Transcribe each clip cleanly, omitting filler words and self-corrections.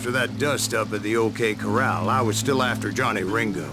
after that dust-up at the OK Corral, I was still after Johnny Ringo.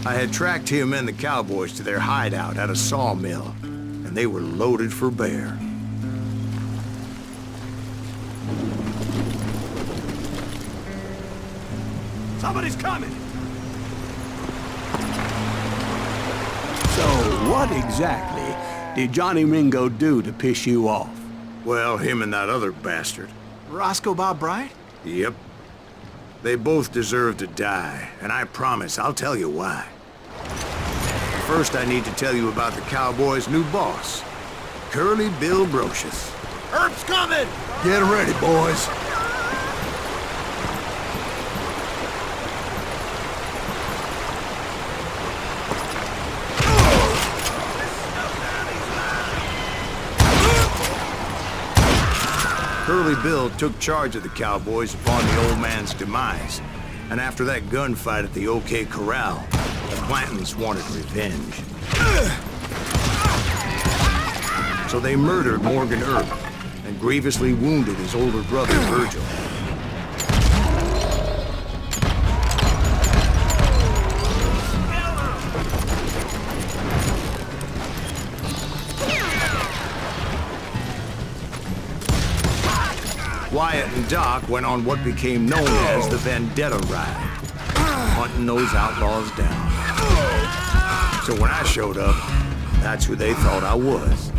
I had tracked him and the cowboys to their hideout at a sawmill, and they were loaded for bear. Somebody's coming! So, what exactly did Johnny Ringo do to piss you off? Well, him and that other bastard. Roscoe Bob Bright? Yep. They both deserve to die, and I promise I'll tell you why. First, I need to tell you about the Cowboys' new boss, Curly Bill Brocious. Herb's coming! Get ready, boys. Curly Bill took charge of the Cowboys upon the old man's demise, and after that gunfight at the OK Corral, the Clantons wanted revenge. So they murdered Morgan Earp and grievously wounded his older brother, Virgil. Wyatt and Doc went on what became known as the Vendetta Ride, hunting those outlaws down. So when I showed up, that's who they thought I was.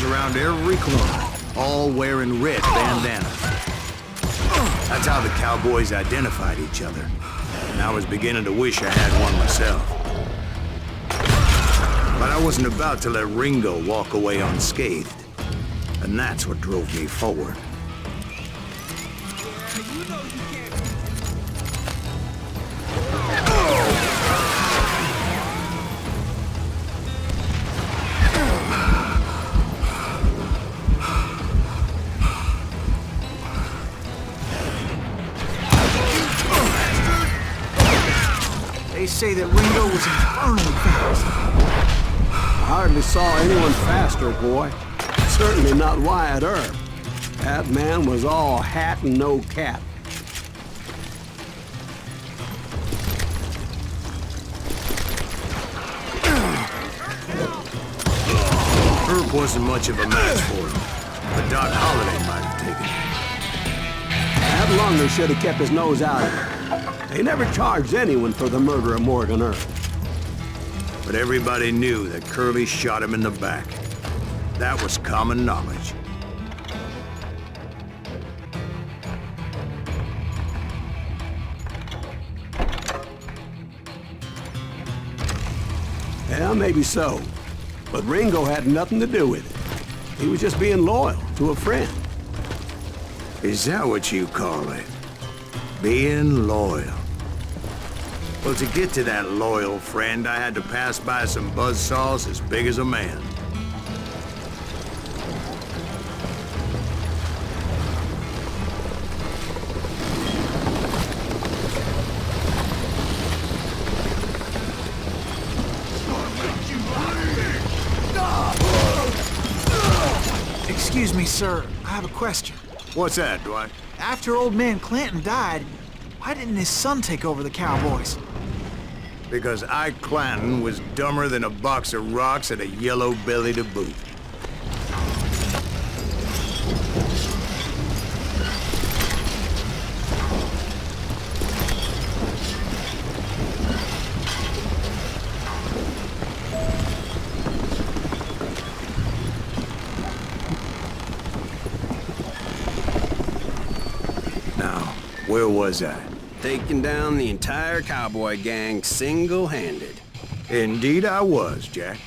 Around every corner, all wearing red bandanas. That's how the Cowboys identified each other, and I was beginning to wish I had one myself. But I wasn't about to let Ringo walk away unscathed, and that's what drove me forward. They say that Ringo was infernally fast. I hardly saw anyone faster, boy. Certainly not Wyatt Earp. That man was all hat and no cap. Earp wasn't much of a match for him, but Doc Holliday might have taken it. That Lunger should have kept his nose out of it. They never charged anyone for the murder of Morgan Earp. But everybody knew that Curly shot him in the back. That was common knowledge. Yeah, maybe so. But Ringo had nothing to do with it. He was just being loyal to a friend. Is that what you call it? Being loyal? Well, to get to that loyal friend, I had to pass by some buzzsaws as big as a man. Excuse me, sir. I have a question. What's that, Dwight? After old man Clanton died, why didn't his son take over the Cowboys? Because Ike Clanton was dumber than a box of rocks and a yellow belly to boot. Where was I? Taking down the entire cowboy gang single-handed. Indeed I was, Jack.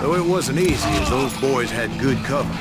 Though it wasn't easy, as those boys had good cover.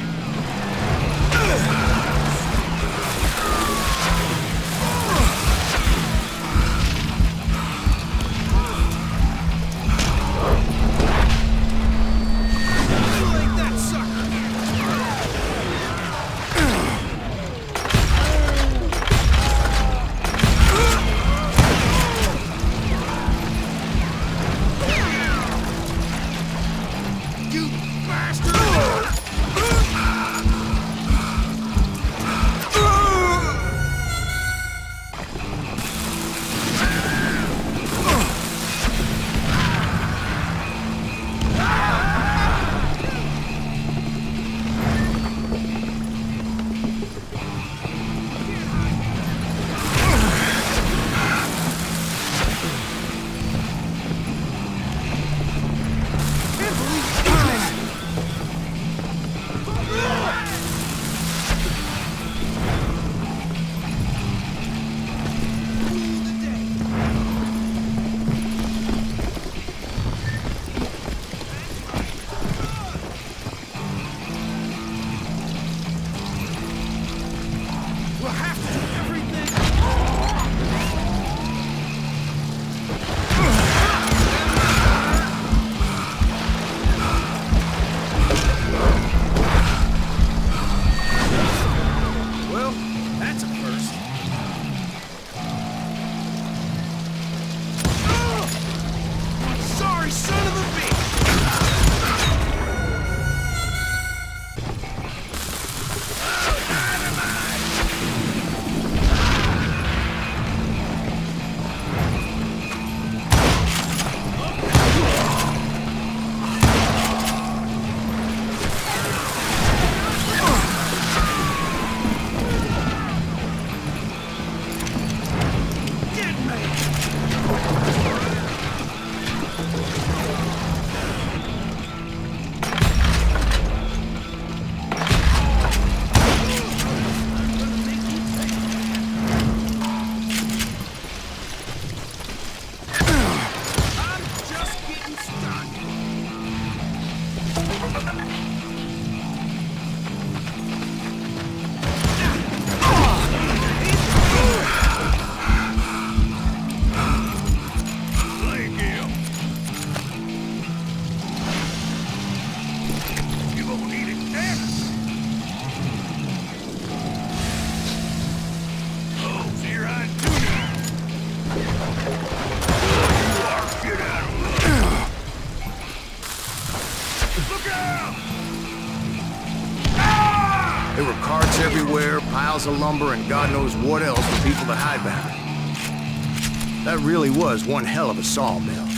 There were carts everywhere, piles of lumber, and God knows what else for people to hide behind. That really was one hell of a sawmill.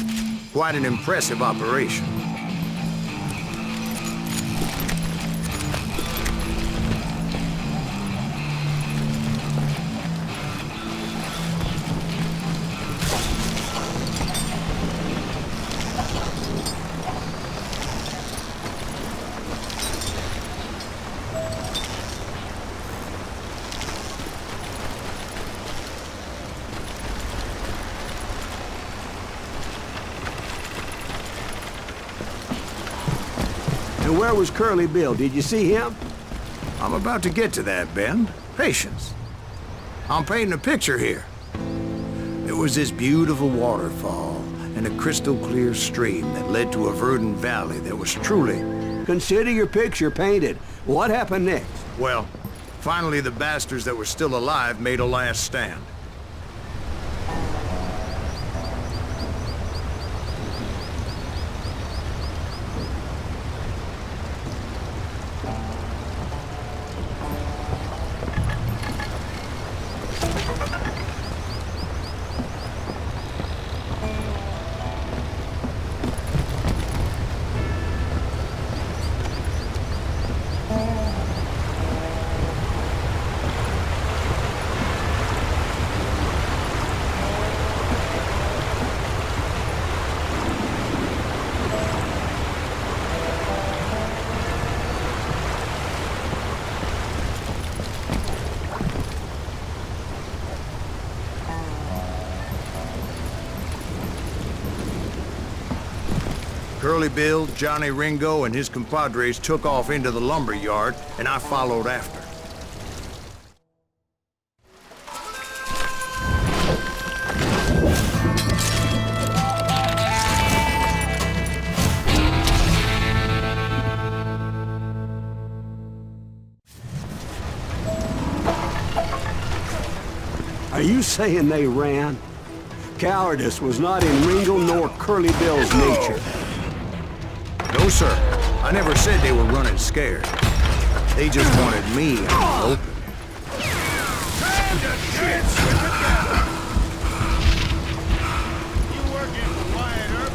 Quite an impressive operation. And where was Curly Bill? Did you see him? I'm about to get to that, Ben. Patience. I'm painting a picture here. There was this beautiful waterfall and a crystal clear stream that led to a verdant valley that was truly... Consider your picture painted. What happened next? Well, finally the bastards that were still alive made a last stand. Curly Bill, Johnny Ringo, and his compadres took off into the lumber yard, and I followed after. Are you saying they ran? Cowardice was not in Ringo nor Curly Bill's nature. No, sir. I never said they were running scared. They just wanted me out in the open. You working for Wyatt Earp?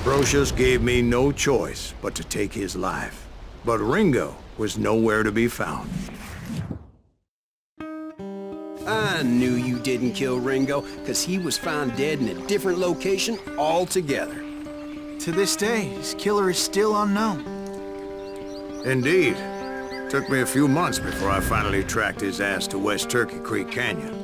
Brocious gave me no choice but to take his life. But Ringo was nowhere to be found. I knew you didn't kill Ringo, because he was found dead in a different location altogether. To this day, his killer is still unknown. Indeed. Took me a few months before I finally tracked his ass to West Turkey Creek Canyon.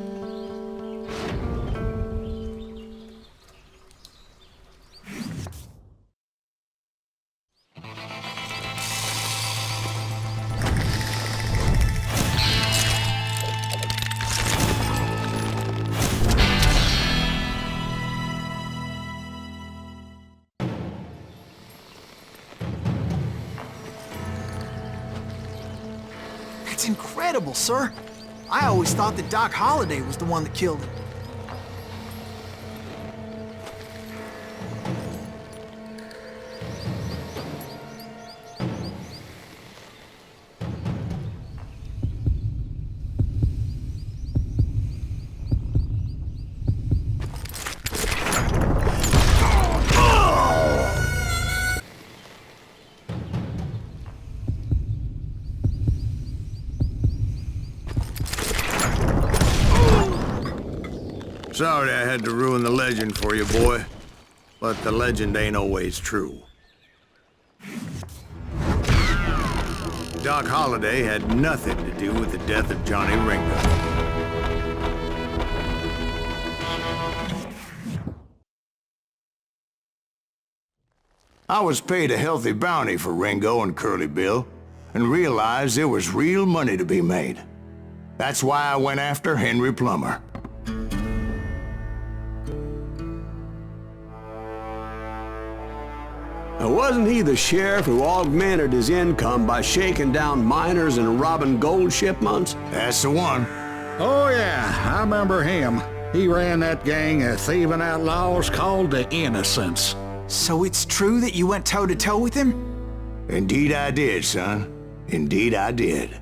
That's incredible, sir. I always thought that Doc Holliday was the one that killed him. Sorry I had to ruin the legend for you, boy. But the legend ain't always true. Doc Holliday had nothing to do with the death of Johnny Ringo. I was paid a healthy bounty for Ringo and Curly Bill, and realized there was real money to be made. That's why I went after Henry Plummer. Now, wasn't he the sheriff who augmented his income by shaking down miners and robbing gold shipments? That's the one. Oh yeah, I remember him. He ran that gang of thieving outlaws called the Innocents. So it's true that you went toe-to-toe with him? Indeed I did, son. Indeed I did.